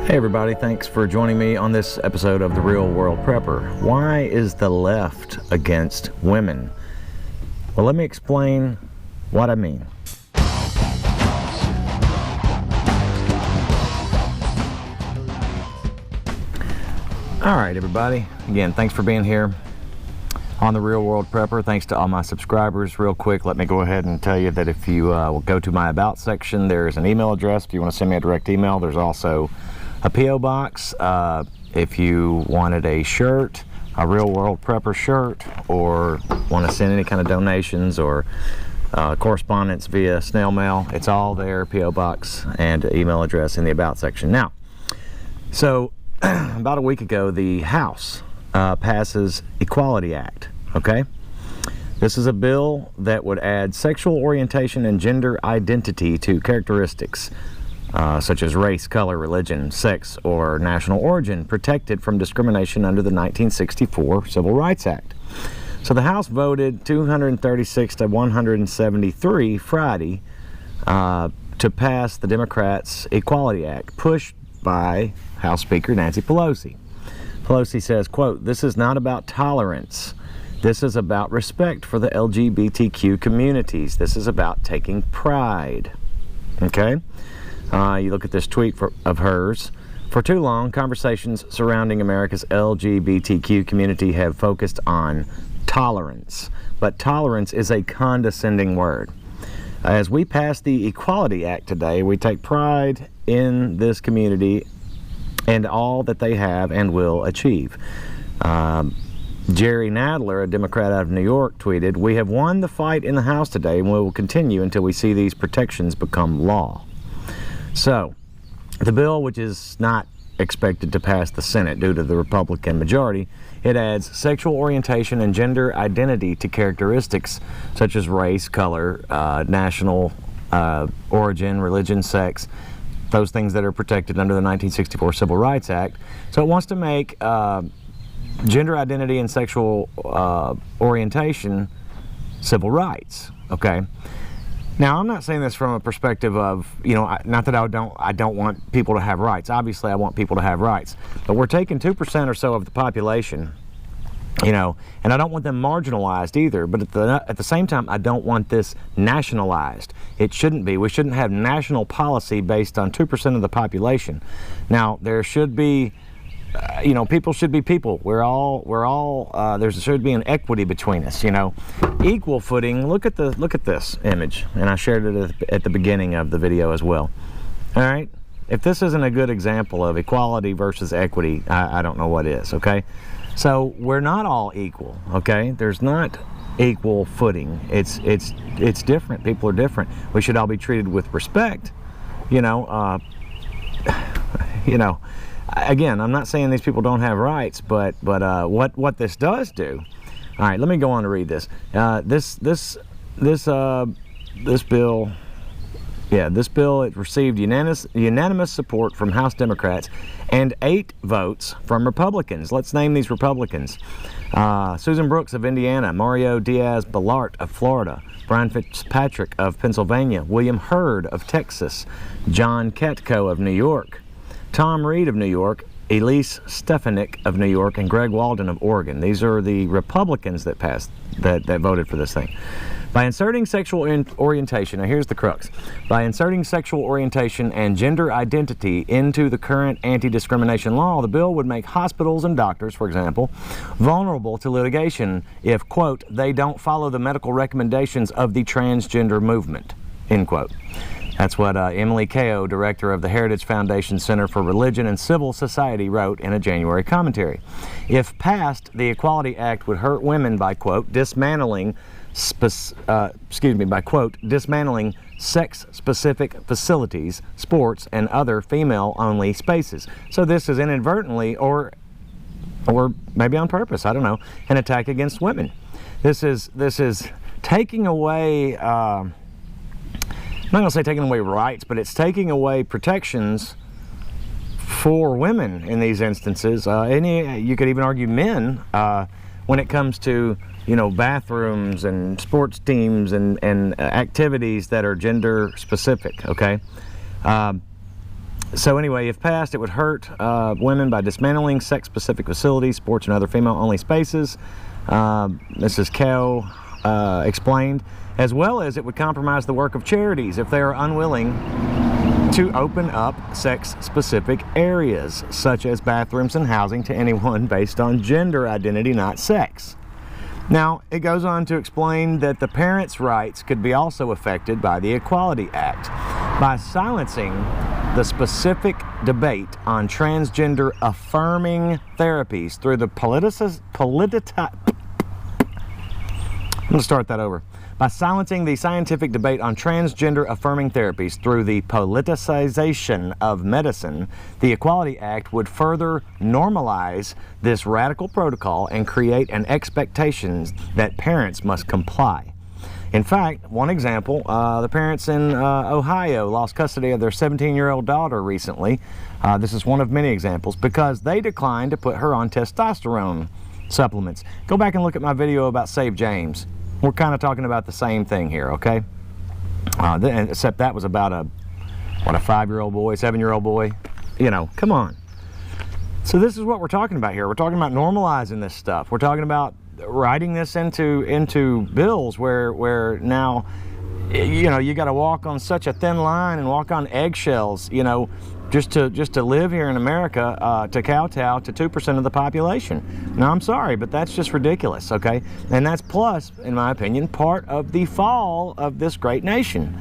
Hey everybody, thanks for joining me on this episode of The Real World Prepper. Why is the left against women? Well, let me explain what I mean. Alright everybody, again, thanks for being here on The Real World Prepper. Thanks to all my subscribers. Real quick, let me go ahead and tell you that if you will go to my About section, there's an email address if you want to send me a direct email. There's also a P.O. box if you wanted a shirt, a Real World Prepper shirt, or want to send any kind of donations or correspondence via snail mail. It's all there, P.O. box and email address in the About section. Now, so about a week ago, the House passes Equality Act, okay? This is a bill that would add sexual orientation and gender identity to characteristics such as race, color, religion, sex, or national origin, protected from discrimination under the 1964 Civil Rights Act. So the House voted 236 to 173 Friday to pass the Democrats' Equality Act, pushed by House Speaker Nancy Pelosi. Pelosi says, quote, "This is not about tolerance. This is about respect for the LGBTQ communities. This is about taking pride." Okay? You look at this tweet of hers. "For too long, conversations surrounding America's LGBTQ community have focused on tolerance. But tolerance is a condescending word. As we pass the Equality Act today, we take pride in this community and all that they have and will achieve." Jerry Nadler, a Democrat out of New York, tweeted, "We have won the fight in the House today and we will continue until we see these protections become law." So, the bill, which is not expected to pass the Senate due to the Republican majority, it adds sexual orientation and gender identity to characteristics such as race, color, national origin, religion, sex, those things that are protected under the 1964 Civil Rights Act. So it wants to make gender identity and sexual orientation civil rights, okay? Now, I'm not saying this from a perspective of, you know, not that I don't want people to have rights. Obviously, I want people to have rights. But we're taking 2% or so of the population, you know, and I don't want them marginalized either. But at the same time, I don't want this nationalized. It shouldn't be. We shouldn't have national policy based on 2% of the population. Now, there should be, you know, people should be people. There should be an equity between us, you know. Equal footing. Look at this image, and I shared it at the beginning of the video as well. All right, if this isn't a good example of equality versus equity, I don't know what is. Okay, so we're not all equal. Okay, there's not equal footing. It's different. People are different. We should all be treated with respect. You know, you know. Again, I'm not saying these people don't have rights, but what this does do. All right, let me go on to read this. This bill, it received unanimous support from House Democrats and 8 votes from Republicans. Let's name these Republicans: Susan Brooks of Indiana, Mario Diaz-Balart of Florida, Brian Fitzpatrick of Pennsylvania, William Hurd of Texas, John Katko of New York, Tom Reed of New York, Elise Stefanik of New York, and Greg Walden of Oregon. These are the Republicans that voted for this thing. By inserting sexual orientation, now here's the crux. By inserting sexual orientation and gender identity into the current anti-discrimination law, the bill would make hospitals and doctors, for example, vulnerable to litigation if, quote, they don't follow the medical recommendations of the transgender movement, end quote. That's what Emily Kao, director of the Heritage Foundation Center for Religion and Civil Society, wrote in a January commentary. If passed, the Equality Act would hurt women by, quote, dismantling sex-specific facilities, sports, and other female-only spaces. So this is inadvertently, or maybe on purpose, I don't know, an attack against women. This is taking away. I'm not going to say taking away rights, but it's taking away protections for women in these instances. You could even argue men when it comes to, bathrooms and sports teams and activities that are gender specific, okay? So anyway, if passed, it would hurt women by dismantling sex-specific facilities, sports and other female-only spaces. Mrs. Kell explained, as well as it would compromise the work of charities if they are unwilling to open up sex-specific areas, such as bathrooms and housing, to anyone based on gender identity, not sex. Now, it goes on to explain that the parents' rights could be also affected by the Equality Act by silencing the specific debate on transgender affirming therapies through the I'm going to start that over. By silencing the scientific debate on transgender affirming therapies through the politicization of medicine, the Equality Act would further normalize this radical protocol and create an expectation that parents must comply. In fact, one example, the parents in Ohio lost custody of their 17-year-old daughter recently. This is one of many examples because they declined to put her on testosterone supplements. Go back and look at my video about Save James. We're kind of talking about the same thing here, okay? Except that was about a 5-year-old boy, 7-year-old boy. Come on. So this is what we're talking about here. We're talking about normalizing this stuff. We're talking about writing this into bills where now, you got to walk on such a thin line and walk on eggshells, just to live here in America, to kowtow to 2% of the population. Now, I'm sorry, but that's just ridiculous, okay? And that's plus, in my opinion, part of the fall of this great nation.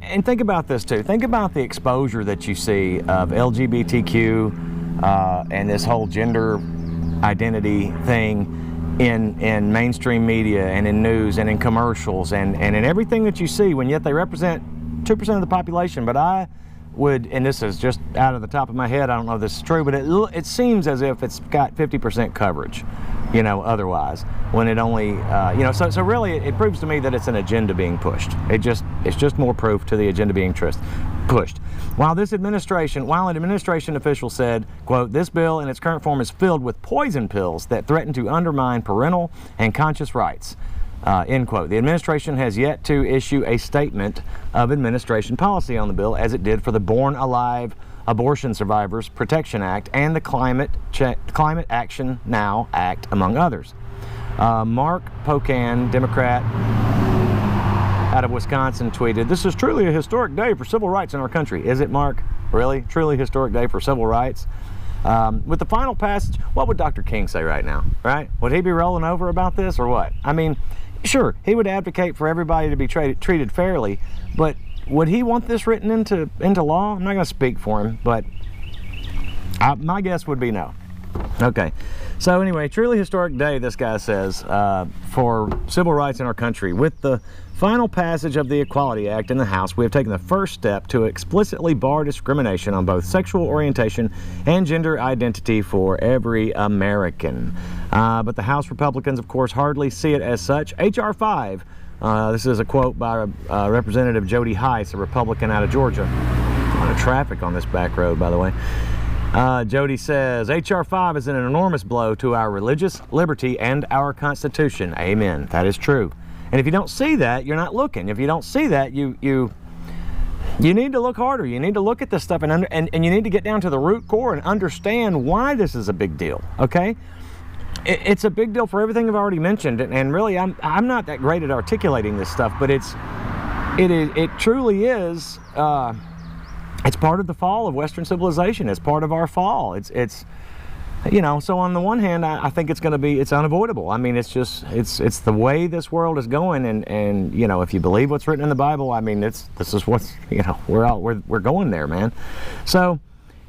And think about this too. Think about the exposure that you see of LGBTQ and this whole gender identity thing in mainstream media and in news and in commercials and in everything that you see, when yet they represent 2% of the population. But I would, and this is just out of the top of my head, I don't know if this is true, but it seems as if it's got 50% coverage, otherwise, when it only, so really it proves to me that it's an agenda being pushed. It's just more proof to the agenda being pushed. While an administration official said, quote, "This bill in its current form is filled with poison pills that threaten to undermine parental and conscious rights." End quote. The administration has yet to issue a statement of administration policy on the bill, as it did for the Born Alive Abortion Survivors Protection Act and the Climate Action Now Act, among others. Mark Pocan, Democrat out of Wisconsin, tweeted, "This is truly a historic day for civil rights in our country." Is it, Mark? Really? Truly historic day for civil rights? With the final passage, what would Dr. King say right now, right? Would he be rolling over about this or what? I mean, sure, he would advocate for everybody to be treated fairly, but would he want this written into law? I'm not going to speak for him, but my guess would be no. Okay, so anyway, truly historic day, this guy says, for civil rights in our country. With the final passage of the Equality Act in the House, we have taken the first step to explicitly bar discrimination on both sexual orientation and gender identity for every American. But the House Republicans, of course, hardly see it as such. H.R. 5, this is a quote by Representative Jody Heiss, a Republican out of Georgia. A lot of traffic on this back road, by the way. Jody says, H.R. 5 is an enormous blow to our religious liberty and our Constitution. Amen. That is true. And if you don't see that, you're not looking. If you don't see that, you need to look harder. You need to look at this stuff and you need to get down to the root core and understand why this is a big deal, okay? It's a big deal for everything I've already mentioned, and really I'm not that great at articulating this stuff, but it truly is it's part of the fall of Western civilization. It's part of our fall. It's so on the one hand, I think it's unavoidable. I mean, it's the way this world is going, and if you believe what's written in the Bible, I mean, this is what's, we're going there, man. So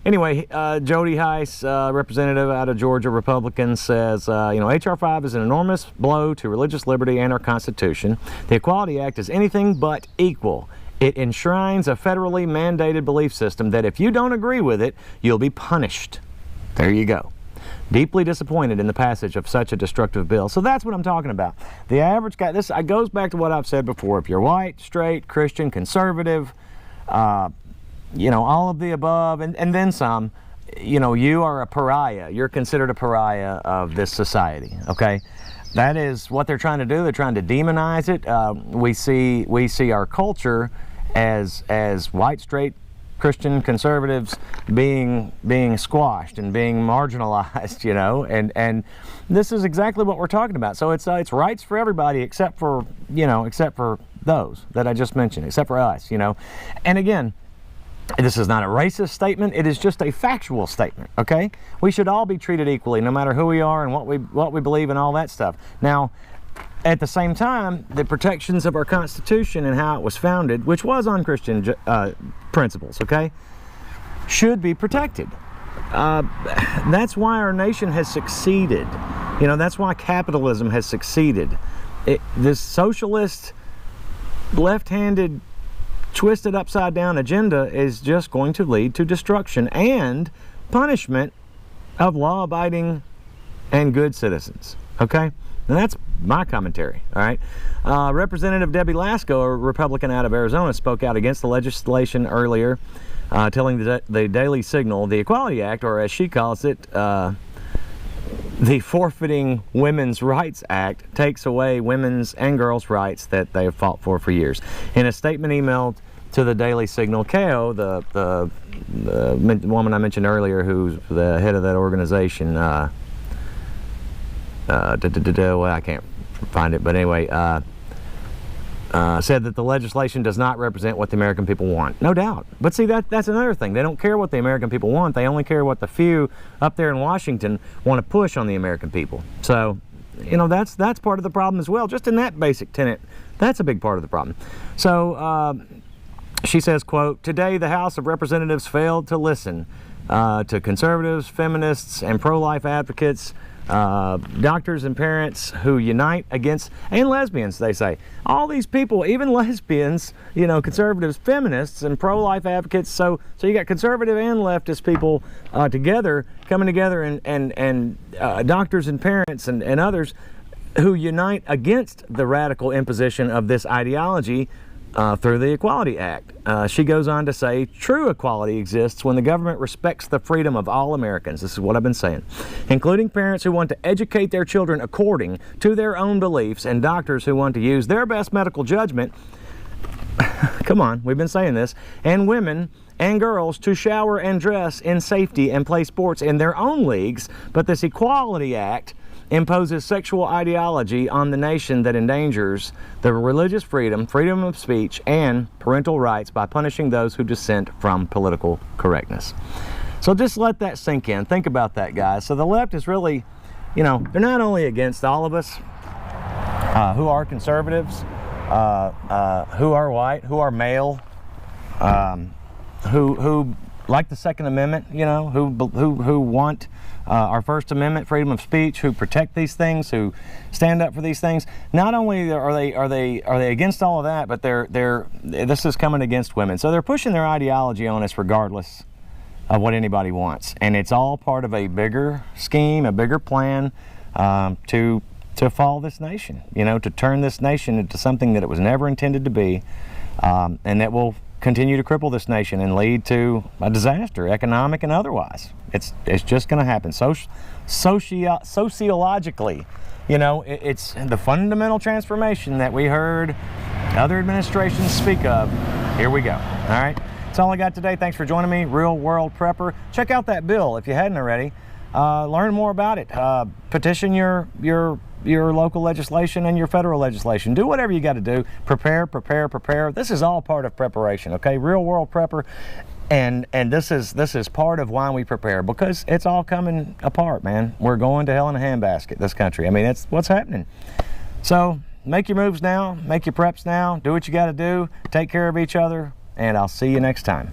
anyway, Jody Heiss, representative out of Georgia, Republican, says, H.R. 5 is an enormous blow to religious liberty and our Constitution. The Equality Act is anything but equal. It enshrines a federally mandated belief system that if you don't agree with it, you'll be punished. There you go. Deeply disappointed in the passage of such a destructive bill. So that's what I'm talking about. The average guy, this goes back to what I've said before. If you're white, straight, Christian, conservative, all of the above, and then some, you know, you are a pariah. You're considered a pariah of this society, okay? That is what they're trying to do. They're trying to demonize it. We see our culture as white, straight, Christian conservatives being squashed and being marginalized, you know, and this is exactly what we're talking about. So it's rights for everybody except for, you know, except for those that I just mentioned, except for us, you know. And again, this is not a racist statement. It is just a factual statement, okay? We should all be treated equally, no matter who we are and what we believe and all that stuff. Now, at the same time, the protections of our Constitution and how it was founded, which was on Christian principles, okay, should be protected. That's why our nation has succeeded. You know, that's why capitalism has succeeded. This socialist, left-handed, twisted upside down agenda is just going to lead to destruction and punishment of law-abiding and good citizens, okay? And that's my commentary, all right? Representative Debbie Lasko, a Republican out of Arizona, spoke out against the legislation earlier, telling the Daily Signal the Equality Act, or as she calls it, the Forfeiting Women's Rights Act, takes away women's and girls' rights that they have fought for years. In a statement emailed to the Daily Signal, Kao, the woman I mentioned earlier, who's the head of that organization, well, I can't find it, but anyway, said that the legislation does not represent what the American people want. No doubt. But see, that's another thing. They don't care what the American people want. They only care what the few up there in Washington want to push on the American people. So, you know, that's part of the problem as well. Just in that basic tenet, that's a big part of the problem. So, she says, quote, "Today the House of Representatives failed to listen to conservatives, feminists, and pro-life advocates, doctors and parents who unite against," and lesbians, they say. All these people, even lesbians, you know, conservatives, feminists, and pro-life advocates. So you got conservative and leftist people coming together, and doctors and parents and others who unite against the radical imposition of this ideology through the Equality Act. She goes on to say, "True equality exists when the government respects the freedom of all Americans." This is what I've been saying. "Including parents who want to educate their children according to their own beliefs, and doctors who want to use their best medical judgment," come on, we've been saying this, "and women and girls to shower and dress in safety and play sports in their own leagues. But this Equality Act imposes sexual ideology on the nation that endangers the religious freedom, freedom of speech, and parental rights by punishing those who dissent from political correctness." So just let that sink in. Think about that, guys. So the left is really, you know, they're not only against all of us who are conservatives, who are white, who are male, who like the Second Amendment, you know, who want our First Amendment, freedom of speech, who protect these things, who stand up for these things. Not only are they against all of that, but this is coming against women. So they're pushing their ideology on us regardless of what anybody wants, and it's all part of a bigger scheme, a bigger plan to fall this nation. You know, to turn this nation into something that it was never intended to be, and that will continue to cripple this nation and lead to a disaster, economic and otherwise. It's just going to happen. Sociologically, you know, it's the fundamental transformation that we heard other administrations speak of. Here we go. All right, that's all I got today. Thanks for joining me, Real World Prepper. Check out that bill if you hadn't already. Learn more about it. Petition your local legislation and your federal legislation. Do whatever you got to do. Prepare. This is all part of preparation, okay? Real World Prepper, and this is part of why we prepare, because it's all coming apart, man. We're going to hell in a handbasket, this country. I mean, that's what's happening. So make your moves now. Make your preps now. Do what you got to do. Take care of each other, and I'll see you next time.